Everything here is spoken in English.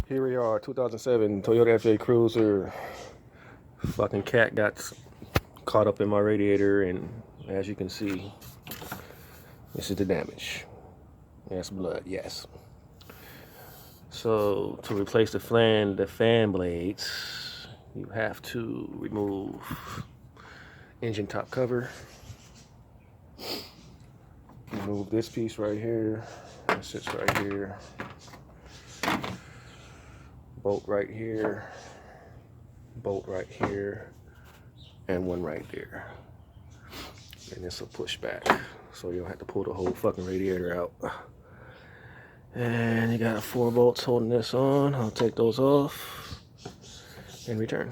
Here we are, 2007 Toyota FJ Cruiser. Fucking cat got caught up in my radiator, and as you can see, this is the damage. That's blood, yes. So to replace the fan blades, you have to remove engine top cover. Remove this piece right here. It sits right here. Bolt right here. Bolt right here. And one right there. And this will push back, so you don't have to pull the whole fucking radiator out. And you got 4 bolts holding this on. I'll take those off and return.